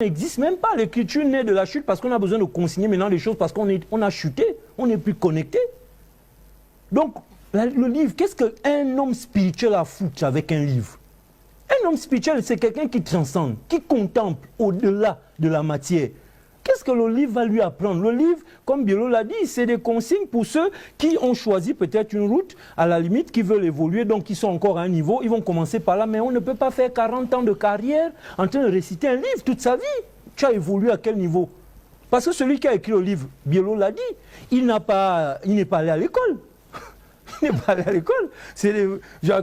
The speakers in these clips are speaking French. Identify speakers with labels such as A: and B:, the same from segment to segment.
A: n'existe même pas. L'écriture naît de la chute parce qu'on a besoin de consigner maintenant les choses parce qu'on a chuté, on n'est plus connecté. Donc, le livre, qu'est-ce qu'un homme spirituel a à foutre avec un livre? Un homme spirituel, c'est quelqu'un qui transcende, qui contemple au-delà de la matière. Qu'est-ce que le livre va lui apprendre? Le livre, comme Bielo l'a dit, c'est des consignes pour ceux qui ont choisi peut-être une route, à la limite, qui veulent évoluer, donc qui sont encore à un niveau. Ils vont commencer par là, mais on ne peut pas faire 40 ans de carrière en train de réciter un livre toute sa vie. Tu as évolué à quel niveau? Parce que celui qui a écrit le livre, Bielo l'a dit, il n'est pas allé à l'école. Il n'est pas allé à l'école.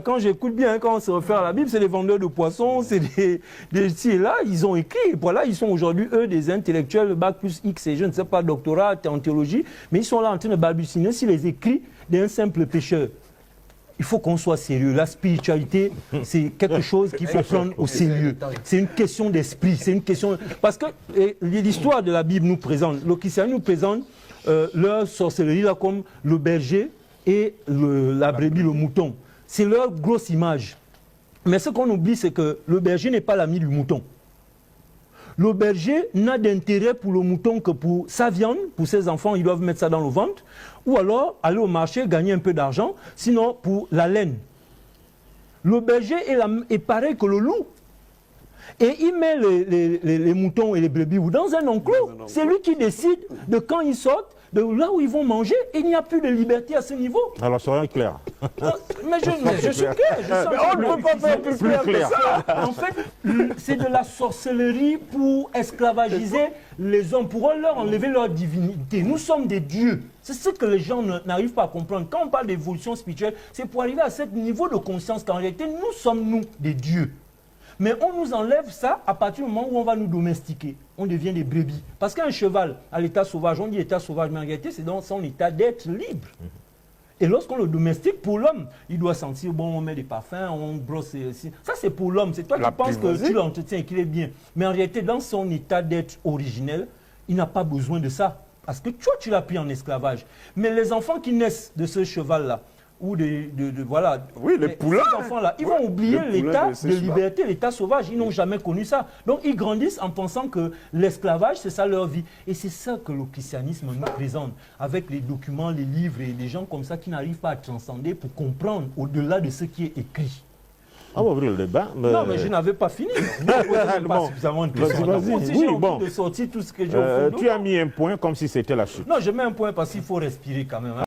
A: Quand j'écoute bien, quand on se réfère à la Bible, c'est des vendeurs de poissons, c'est des ci et là, ils ont écrit. Et voilà, ils sont aujourd'hui, eux, des intellectuels, bac plus X et je ne sais pas, doctorat en théologie, mais ils sont là en train de balbutier sur les écrits d'un simple pécheur. Il faut qu'on soit sérieux. La spiritualité, c'est quelque chose qu'il faut prendre au sérieux. C'est une question d'esprit, c'est une question... Parce que l'histoire de la Bible nous présente, le christianisme nous présente leur sorcellerie là comme le berger et la brebis, le mouton. C'est leur grosse image. Mais ce qu'on oublie, c'est que le berger n'est pas l'ami du mouton. Le berger n'a d'intérêt pour le mouton que pour sa viande, pour ses enfants, ils doivent mettre ça dans le ventre, ou alors aller au marché, gagner un peu d'argent, sinon pour la laine. Le berger est pareil que le loup. Et il met les moutons et les brebis dans un enclos. C'est lui qui décide de quand ils sortent, de là où ils vont manger, et il n'y a plus de liberté à ce niveau.
B: Alors, soyons clairs.
A: Mais je suis clair.
C: On ne peut pas faire plus clair.
A: En fait, c'est de la sorcellerie pour esclavagiser les hommes, pour leur enlever leur divinité. Nous sommes des dieux. C'est ce que les gens n'arrivent pas à comprendre. Quand on parle d'évolution spirituelle, c'est pour arriver à ce niveau de conscience qu'en réalité, nous sommes des dieux. Mais on nous enlève ça à partir du moment où on va nous domestiquer. On devient des brebis. Parce qu'un cheval à l'état sauvage, on dit état sauvage, mais en réalité, c'est dans son état d'être libre. Et lorsqu'on le domestique, pour l'homme, il doit sentir bon, on met des parfums, on brosse. Ça, c'est pour l'homme. C'est toi qui penses que tu l'entretiens et qu'il est bien. Mais en réalité, dans son état d'être originel, il n'a pas besoin de ça. Parce que toi, tu l'as pris en esclavage. Mais les enfants qui naissent de ce cheval-là, ou voilà.
C: Oui, les poulains.
A: Ces enfants-là, ils vont oublier l'état de liberté, l'état sauvage. Ils n'ont jamais connu ça. Donc, ils grandissent en pensant que l'esclavage, c'est ça leur vie. Et c'est ça que le christianisme nous présente, avec les documents, les livres et des gens comme ça qui n'arrivent pas à transcender pour comprendre au-delà de ce qui est écrit.
B: On va ouvrir le débat.
A: Non, mais je n'avais pas fini. Pas suffisamment de questions. Si j'ai envie de sortir tout ce que j'ai au fond.
B: Tu as mis un point comme si c'était la chute.
A: Non, je mets un point parce qu'il faut respirer quand même.